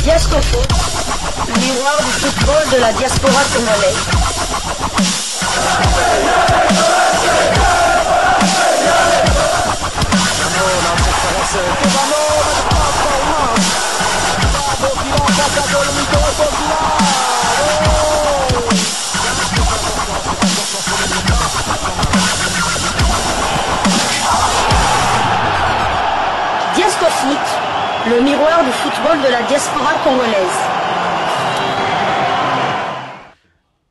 Diasco Foot, miroir du football de la diaspora congolaise. Diasco Foot, le miroir du football de la diaspora congolaise.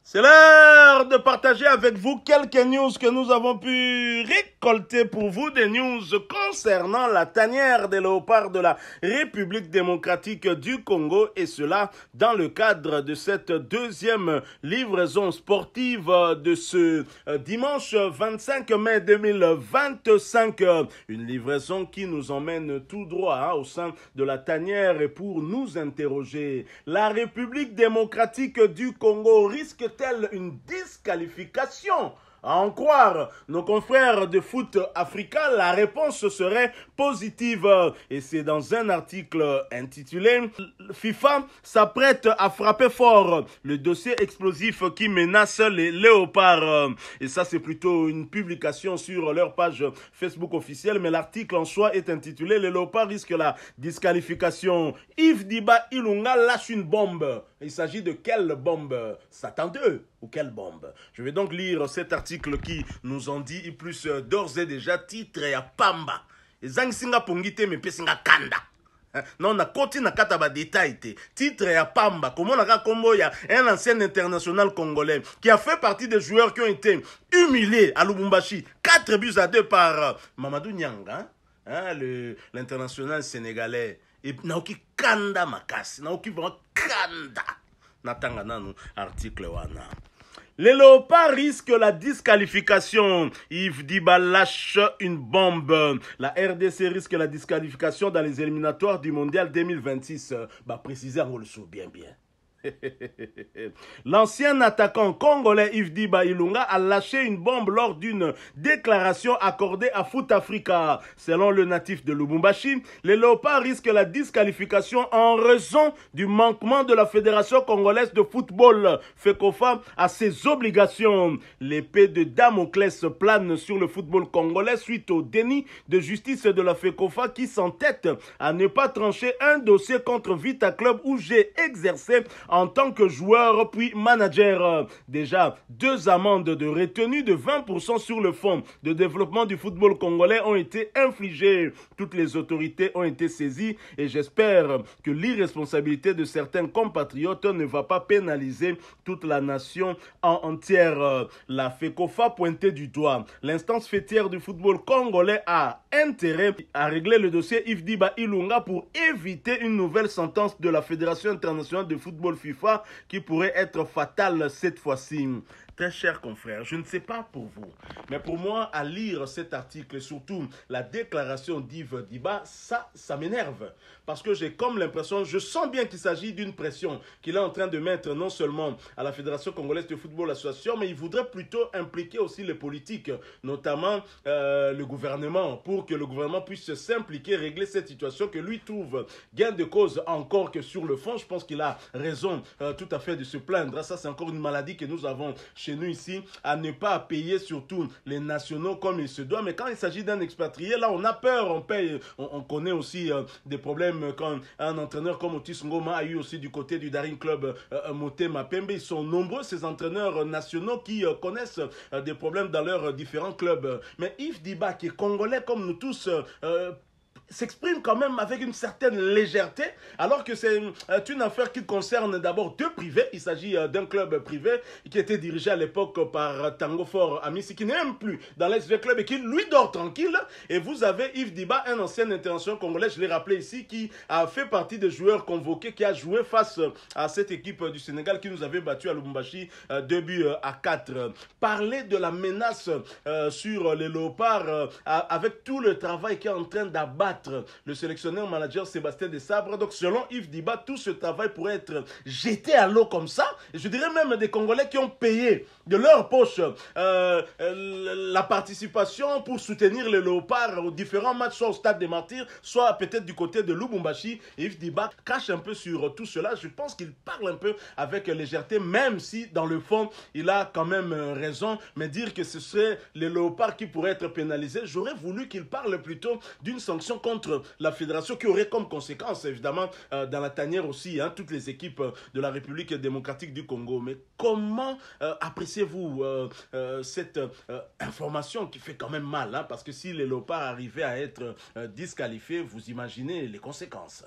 C'est l'heure de partager avec vous quelques news que nous avons pu récolter pour vous, des news concernant la tanière des léopards de la République démocratique du Congo, et cela dans le cadre de cette deuxième livraison sportive de ce dimanche 25 mai 2025. Une livraison qui nous emmène tout droit au sein de la tanière, et pour nous interroger, la République démocratique du Congo risque-t-elle une disqualification? À en croire nos confrères de Foot Africa, la réponse serait positive. Et c'est dans un article intitulé « FIFA s'apprête à frapper fort, le dossier explosif qui menace les léopards ». Et ça, c'est plutôt une publication sur leur page Facebook officielle, mais l'article en soi est intitulé « Les léopards risquent la disqualification. Yves Diba Ilunga lâche une bombe ». Il s'agit de quelle bombe? Satan 2 ou quelle bombe? Je vais donc lire cet article qui nous en dit plus d'ores et déjà. Titre ya pamba. Ezangisinga pongite me pesinga kanda. Non, na koti na kata ba détail te. Titre ya pamba. Comment on a combo ya un ancien international congolais qui a fait partie des joueurs qui ont été humiliés à Lubumbashi. 4-2 par Mamadou Nyanga, l'international sénégalais. Et naoki kanda makasi, naoki vraiment kanda. Natanga nanu article wana. Les léopards risquent la disqualification. Yves Diba lâche une bombe. La RDC risque la disqualification dans les éliminatoires du mondial 2026. Bah préciser on le sait bien. L'ancien attaquant congolais Yves Diba Ilunga a lâché une bombe lors d'une déclaration accordée à Foot Africa. Selon le natif de Lubumbashi, les léopards risquent la disqualification en raison du manquement de la Fédération congolaise de football, FECOFA, à ses obligations. L'épée de Damoclès plane sur le football congolais suite au déni de justice de la FECOFA qui s'entête à ne pas trancher un dossier contre Vita Club où j'ai exercé en tant que joueur puis manager. Déjà, 2 amendes de retenue de 20% sur le fonds de développement du football congolais ont été infligées. Toutes les autorités ont été saisies et j'espère que l'irresponsabilité de certains compatriotes ne va pas pénaliser toute la nation en entière. La FECOFA pointait du doigt. L'instance fêtière du football congolais a intérêt à régler le dossier Yves Diba Ilunga pour éviter une nouvelle sentence de la Fédération internationale de football FIFA qui pourrait être fatale cette fois-ci. Très chers confrères, je ne sais pas pour vous, mais pour moi, à lire cet article, et surtout la déclaration d'Yves Diba, ça m'énerve. Parce que j'ai comme l'impression, je sens bien qu'il s'agit d'une pression qu'il est en train de mettre non seulement à la Fédération congolaise de football association, mais il voudrait plutôt impliquer aussi les politiques, notamment le gouvernement, pour que le gouvernement puisse s'impliquer, régler cette situation que lui trouve gain de cause encore que sur le fond. Je pense qu'il a raison tout à fait de se plaindre. Ça, c'est encore une maladie que nous avons chez nous ici, à ne pas payer surtout les nationaux comme il se doit. Mais quand il s'agit d'un expatrié, là, on a peur, on paye. On connaît aussi des problèmes quand un entraîneur comme Otis Ngoma a eu aussi du côté du Daring Club Motema Pembe. Ils sont nombreux, ces entraîneurs nationaux qui connaissent des problèmes dans leurs différents clubs. Mais Yves Diba, qui est congolais comme nous tous, s'exprime quand même avec une certaine légèreté, alors que c'est une affaire qui concerne d'abord 2 privés. Il s'agit d'un club privé qui était dirigé à l'époque par Tango Fort Amissi, qui n'est même plus dans l'SV Club et qui lui dort tranquille. Et vous avez Yves Diba, un ancien international congolais, je l'ai rappelé ici, qui a fait partie des joueurs convoqués, qui a joué face à cette équipe du Sénégal qui nous avait battu à Lubumbashi 2-4. Parler de la menace sur les léopards avec tout le travail qui est en train d'abattre battre le sélectionneur-manager Sébastien Desabre. Donc selon Yves Diba, tout ce travail pourrait être jeté à l'eau comme ça. Et je dirais même des Congolais qui ont payé de leur poche la participation pour soutenir les Léopards aux différents matchs, soit au Stade des Martyrs, soit peut-être du côté de Lubumbashi. Et Yves Diba cache un peu sur tout cela. Je pense qu'il parle un peu avec légèreté, même si dans le fond, il a quand même raison. Mais dire que ce serait les Léopards qui pourraient être pénalisés, j'aurais voulu qu'il parle plutôt d'une sanction contre la fédération qui aurait comme conséquence, évidemment, dans la tanière aussi, hein, toutes les équipes de la République démocratique du Congo. Mais comment appréciez-vous cette information qui fait quand même mal, hein, parce que si les Léopards arrivaient à être disqualifiés, vous imaginez les conséquences.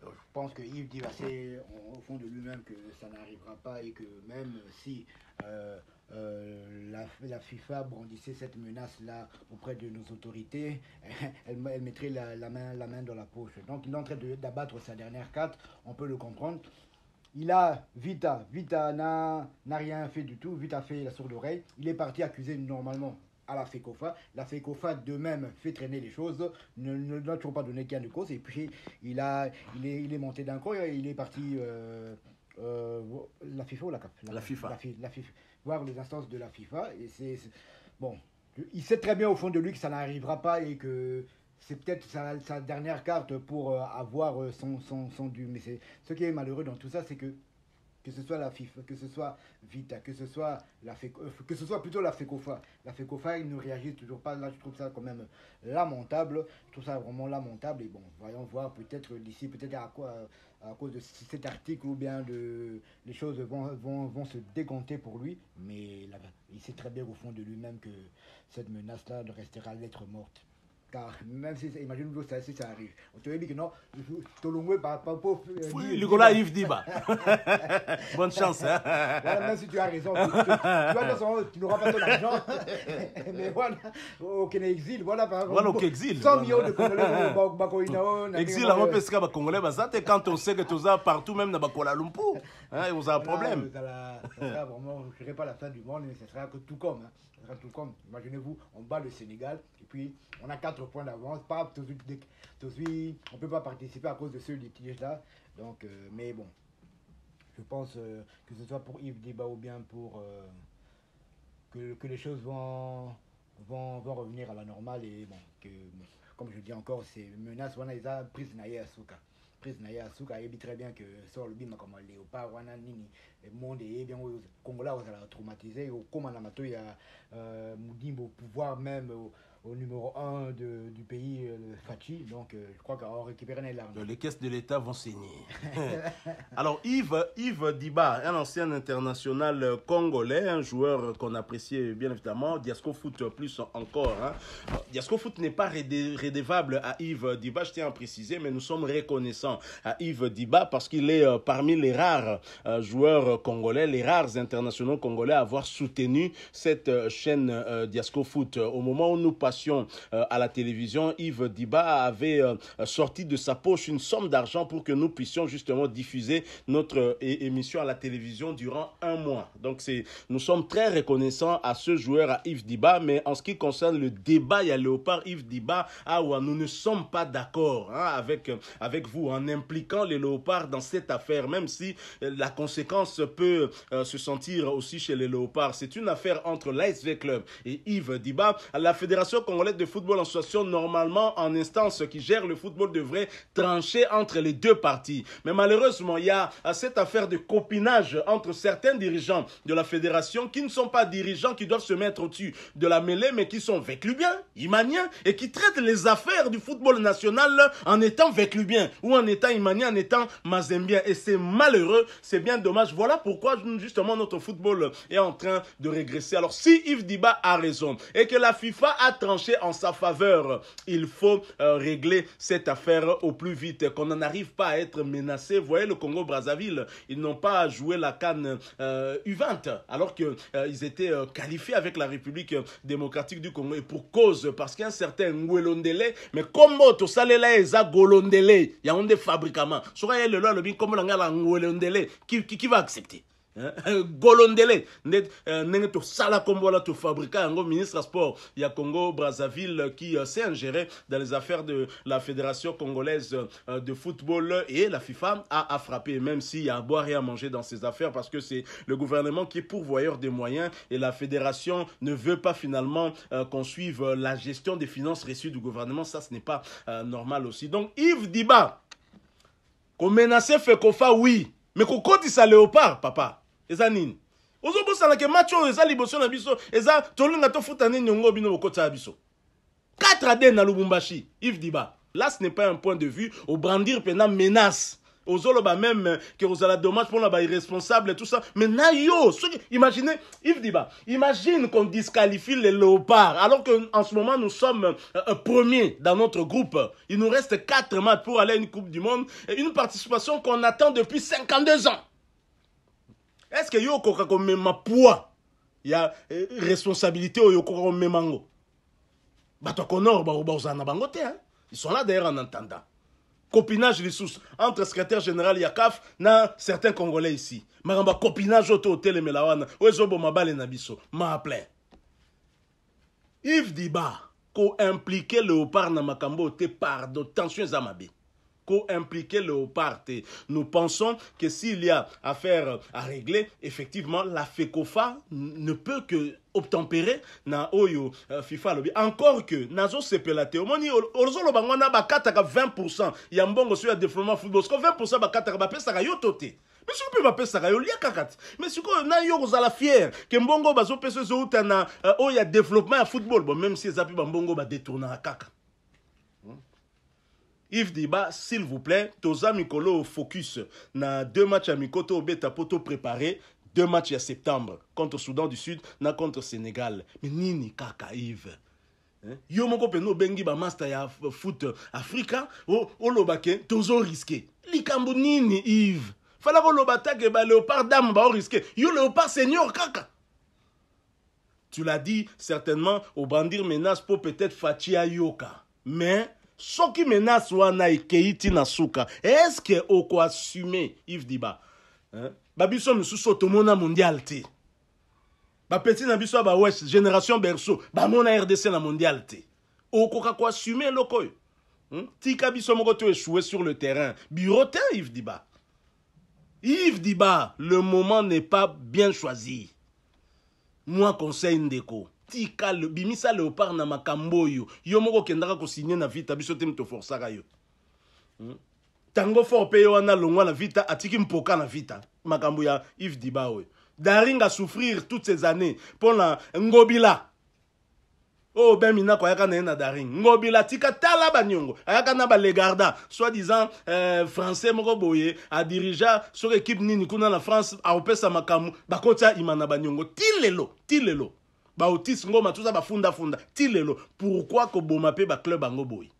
Je pense que Yves dit assez au fond de lui-même que ça n'arrivera pas et que même si la FIFA brandissait cette menace-là auprès de nos autorités, elle mettrait la main dans la poche. Donc il est en train d'abattre sa dernière carte, on peut le comprendre. Il a Vita n'a rien fait du tout, Vita fait la sourde oreille, il est parti accuser normalement à la FECOFA. La FECOFA de même fait traîner les choses, ne doit toujours pas donner gain de cause, et puis il est monté d'un cran, il est parti la FIFA ou la CAF La FIFA. La FIFA, voir les instances de la FIFA, et c'est bon, il sait très bien au fond de lui que ça n'arrivera pas et que c'est peut-être sa dernière carte pour avoir son dû. Mais ce qui est malheureux dans tout ça, c'est que ce soit la FIFA, que ce soit Vita, que ce soit que ce soit plutôt la FECOFA. La FECOFA, il ne réagit toujours pas. Là, je trouve ça quand même lamentable. Je trouve ça vraiment lamentable. Et bon, voyons voir peut-être d'ici, peut-être à cause de cet article ou bien les choses vont se décompter pour lui. Mais là, il sait très bien au fond de lui-même que cette menace-là restera lettre morte. Car même si, imagine-vous si ça arrive, on te dit que non, Tolongwe pas pour... Nicolas Yves Diba. Bonne chance. Hein? Voilà, même si tu as raison, tu n'auras pas ton argent. Mais voilà, au exil, voilà. Voilà, au exil. 100 millions de Congolais. Exil, on peut se faire Congolais, quand on sait que tu as partout, même dans Kuala Lumpur, hein, vous avez un problème. Ça sera vraiment, je ne dirais pas la fin du monde, mais ce sera que tout comme. Hein. Tout comme, imaginez-vous, on bat le Sénégal et puis on a 4 points d'avance. On ne peut pas participer à cause de ce litige-là. Donc, mais bon, je pense que ce soit pour Yves Diba ou bien pour que les choses vont revenir à la normale. Et bon, comme je dis encore, ces menaces, on a les a prises naïe à Souka. Président Yasuka a dit très bien que sur le bima comme Léopard, wana nini, le monde est bien aux Congolais, on a traumatisé, au commandamato, il y a Moudimbo, pouvoir même au numéro 1 du pays, le Fachi. Donc je crois qu'on récupère les larmes. Les caisses de l'État vont saigner. Alors Yves Diba, un ancien international congolais, un joueur qu'on appréciait bien évidemment, Diasco Foot plus encore. Hein. Diasco Foot n'est pas redevable à Yves Diba, je tiens à préciser, mais nous sommes reconnaissants à Yves Diba parce qu'il est parmi les rares joueurs congolais, les rares internationaux congolais à avoir soutenu cette chaîne Diasco Foot. Au moment où nous passions à la télévision, Yves Diba avait sorti de sa poche une somme d'argent pour que nous puissions justement diffuser notre émission à la télévision durant 1 mois. Donc nous sommes très reconnaissants à ce joueur, à Yves Diba, mais en ce qui concerne le débat, il y a Léopard, Yves Diba, nous ne sommes pas d'accord hein, avec vous en impliquant les Léopards dans cette affaire, même si la conséquence peut se sentir aussi chez les Léopards. C'est une affaire entre l'ASV Club et Yves Diba. La Fédération congolaise de football en association, normalement en instance qui gère le football, devrait trancher entre les deux parties. Mais malheureusement, il y a cette affaire de copinage entre certains dirigeants de la fédération qui ne sont pas dirigeants qui doivent se mettre au-dessus de la mêlée, mais qui sont Veclubiens, Imaniens, et qui traitent les affaires du football national en étant Veclubiens, ou en étant Imaniens, en étant Mazembiens. Et c'est malheureux, c'est bien dommage. Voilà pourquoi justement notre football est en train de régresser. Alors si Yves Diba a raison et que la FIFA a tranché en sa faveur, il faut régler cette affaire au plus vite, qu'on n'en arrive pas à être menacé. Vous voyez le Congo-Brazzaville, ils n'ont pas joué la CAN U20 alors qu'ils étaient qualifiés avec la République démocratique du Congo, et pour cause, parce qu'il y a un certain Ngwelondele, mais comme tu sales là eza Golondele, il y a un des fabricaments. Soit le loi le bien comme la Ngwelondele, qui va accepter? Golondele nenge to sala kombola to fabrika yango ministre sport ya Congo Brazzaville qui s'est ingéré dans les affaires de la fédération congolaise de football et la FIFA a frappé, même s'il y a à boire et à manger dans ces affaires parce que c'est le gouvernement qui est pourvoyeur des moyens et la fédération ne veut pas finalement qu'on suive la gestion des finances reçues du gouvernement. Ça, ce n'est pas normal aussi. Donc Yves Diba qu'on menaçait Fekofa, oui, mais qu'on cotise Léopard, papa. Eza nini ozo bosala ke match oyo eza liboso na biso eza tolinga to futa nini nyongo bino bokota biso 4-2 na Lubumbashi. Yves Diba, là ce n'est pas un point de vue au brandir pena menace ozoloba même que vous allez dommage pour la irresponsable et tout ça, mais na yo imaginez Yves Diba, imagine qu'on disqualifie les Léopards alors qu'en ce moment nous sommes premiers dans notre groupe. Il nous reste 4 matchs pour aller à une Coupe du Monde et une participation qu'on attend depuis 52 ans. Est-ce que yo koka ko mema poids ya responsabilité au yo koka ko memango bato konor ba ozana bango te hein. Ils sont là d'ailleurs en entendant copinage les sous entre secrétaire général Yakaf na certains Congolais ici maramba copinage auto hôtel melawana ozo bo mabale na biso ma plein. Yves Diba ko impliquer Léopard na makambo te pardon tension zamabe co-impliquer Léopard. Nous pensons que s'il y a affaire à régler, effectivement, la FECOFA ne peut que obtempérer na oyo FIFA lobby. Encore que nazo sepelate omoni ozolo bangona bakataka 20% ya mbongo sur le développement football. Parce que 20% bakataka bapesa ka yotote. Mais si on peut bapesa ka yo lia kakati. Mais si ko na yo kozala fier que mbongo bazo pesa zo utana oya développement ya football. Bon même si ezapi ba mbongo ba détourner kaka. Yves Diba, s'il vous plaît, Toza Mikolo focus na 2 matchs amicaux au beta poto préparé, 2 matchs à septembre contre Soudan du Sud na contre Sénégal. Mais nini kaka Yves. Yo moko peno bengi ba master ya foot Africa o lobake tozo risqué. Likambo nini Yves. Fala ko lobata ke ba Léopard dame ba risqué. Yo Léopard senior kaka. Tu l'as dit certainement au bandir menace pour peut-être Fatia Yoka. Mais ce qui menace wana ikeiti na suka. Est-ce que oko assumer Yves Diba? Babiso nous sous automona mondial te. Ba petit na biso ba West génération berceau, ba mona RDC na mondial te. Oko ka ko assumer loko. Tika biso moko to échouer sur le terrain. Bureautin Yves Diba. Yves Diba, le moment n'est pas bien choisi. Moi conseil ndeko. Tika le bimisa Léopard na makambo yo moko kendaka ko signer na vita biso te mto forsaka yo tango fort pe yo na longwa na vita atiki mpoka na vita makambo ya Yves Diba we daringa souffrir toutes ces années pour la ngobila oh ben mina ko yaka na daring ngobila tika tala banyongo ayaka na ba legarda soi-disant français moko boye a dirija sur équipe nini kuna na France a opesa makamu bakota imana banyongo tilelo ba autis ngoma tout ça ba funda tilelo pourquoi ko boma pe ba club ango boy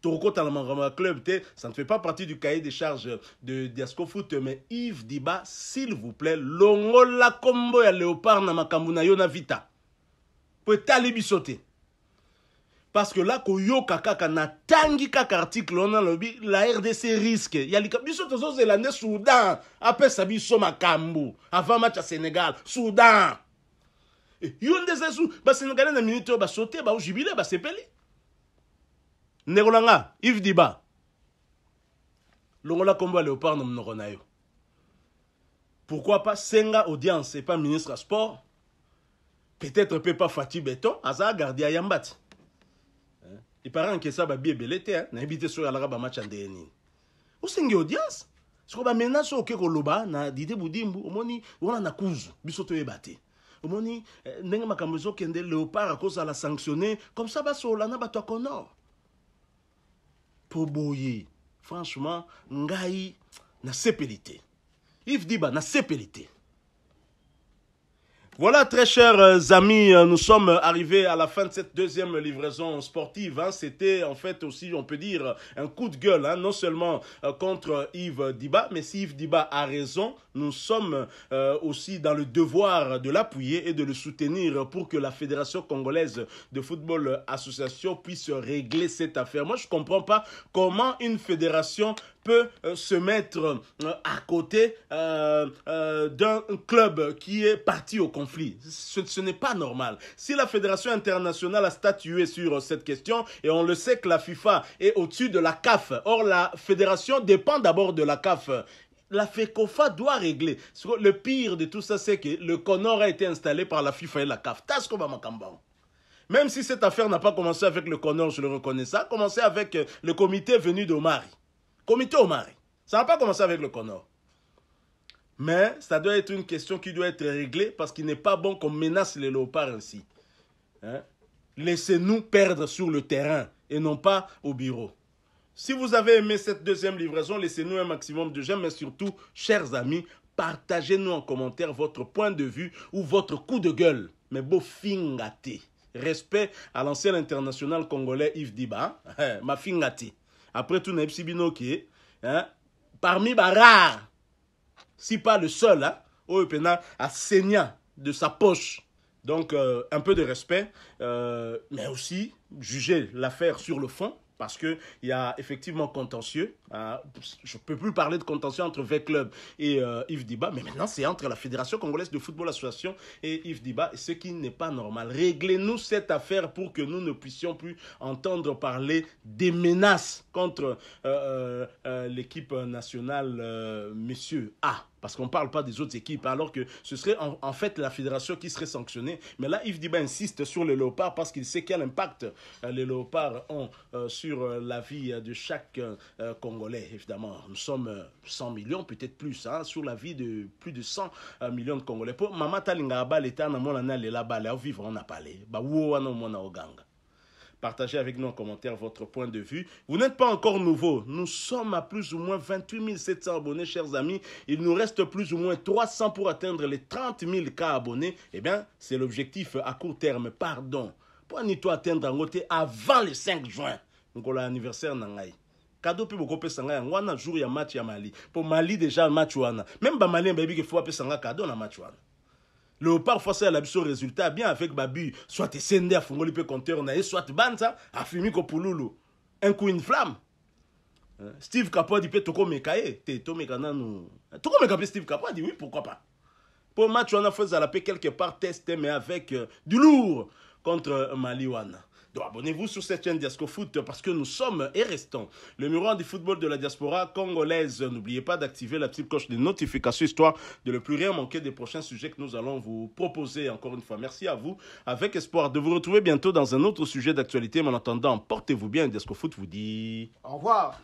Torokota la club te ça ne fait pas partie du cahier des charges de Diasco Foot mais Yves Diba s'il vous plaît longo la combo ya Léopard na makambu na yo na vita pour talibisote parce que là ko yo kaka na tangi kaka article on a lobby la RDC risque ya lika biso tozo zelande Soudan après ça biso makambu avant match à Sénégal Soudan. Yon des sous ba Sénégalais na minute ba sauter ba jubilé ba sepeli Negolanga Yves Diba longola combo Léopard na mnoko na yo pourquoi pas senga audience et pas ministre à sport peut-être peut pas Fati Béton aza gardien yambat il paraît que ça ba bien belete na habité sur la ba match en DNI o sengi audience ce ba menace o ke ko loba na Dide Budimbu omoni wana na kuzu biso to yebate omoni ndenge makambo zo kende Léopard à cause à la sanctionner comme ça ba so lana ba to konor poboye franchement ngai na sepelité Yves Diba na sepelité. Voilà, très chers amis, nous sommes arrivés à la fin de cette deuxième livraison sportive. C'était en fait aussi, on peut dire, un coup de gueule, non seulement contre Yves Diba, mais si Yves Diba a raison, nous sommes aussi dans le devoir de l'appuyer et de le soutenir pour que la Fédération congolaise de football association puisse régler cette affaire. Moi, je ne comprends pas comment une fédération peut se mettre à côté d'un club qui est parti au conflit. Ce n'est pas normal. Si la Fédération internationale a statué sur cette question, et on le sait que la FIFA est au-dessus de la CAF, or la Fédération dépend d'abord de la CAF, la FECOFA doit régler. Le pire de tout ça, c'est que le CONOR a été installé par la FIFA et la CAF. Même si cette affaire n'a pas commencé avec le CONOR, je le reconnais, ça a commencé avec le comité venu d'Omari. Comité Omari. Ça n'a pas commencé avec le CONOR. Mais ça doit être une question qui doit être réglée parce qu'il n'est pas bon qu'on menace les léopards ainsi. Hein? Laissez-nous perdre sur le terrain et non pas au bureau. Si vous avez aimé cette deuxième livraison, laissez-nous un maximum de j'aime, mais surtout, chers amis, partagez-nous en commentaire votre point de vue ou votre coup de gueule. Mais beau fingati. Respect à l'ancien international congolais Yves Diba. Ma fingati. Après tout, Naïb Sibinoki, parmi les rares, si pas le seul, au Pena a saigné de sa poche. Donc, un peu de respect, mais aussi juger l'affaire sur le fond. Parce qu'il y a effectivement contentieux. Je ne peux plus parler de contentieux entre V-Club et Yves Diba, mais maintenant c'est entre la Fédération Congolaise de Football Association et Yves Diba, ce qui n'est pas normal. Réglez-nous cette affaire pour que nous ne puissions plus entendre parler des menaces contre l'équipe nationale, messieurs A. Parce qu'on ne parle pas des autres équipes, alors que ce serait en fait la fédération qui serait sanctionnée. Mais là, Yves Diba insiste sur les léopards parce qu'il sait quel impact les léopards ont sur la vie de chaque Congolais. Évidemment, nous sommes 100 millions, peut-être plus, sur la vie de plus de 100 millions de Congolais. Pour Mama Talingaba, l'État n'a pas là, vivre, on a parlé. Partagez avec nous en commentaire votre point de vue. Vous n'êtes pas encore nouveau. Nous sommes à plus ou moins 28 700 abonnés, chers amis. Il nous reste plus ou moins 300 pour atteindre les 30 000 cas abonnés. Eh bien, c'est l'objectif à court terme. Pardon. Pour nous atteindre en côté avant le 5 juin. Donc, on a l'anniversaire Nangaï. Cadeau puis beaucoup de sanga on a jour ya match ya Mali. Pour Mali déjà match wana. Même ba Mali baby que faut appeler sanga cadeau na match wana. Léopard face à l'absolu résultat bien avec Babu, soit Sende à Fongoli pe compteur na soit Banza a fini ko Pululu. Un coup une flamme. Steve Capo dit peut toko mekaye, te to mekana nous. Toko mekape Steve Capo dit oui, pourquoi pas. Pour match on a fait à la paix quelque part tester mais avec du lourd contre Mali wana. Donc abonnez-vous sur cette chaîne Diasco Foot parce que nous sommes et restons le miroir du football de la diaspora congolaise. N'oubliez pas d'activer la petite cloche de notification histoire de ne plus rien manquer des prochains sujets que nous allons vous proposer. Encore une fois, merci à vous. Avec espoir de vous retrouver bientôt dans un autre sujet d'actualité. Mais en attendant, portez-vous bien. Diasco Foot vous dit au revoir.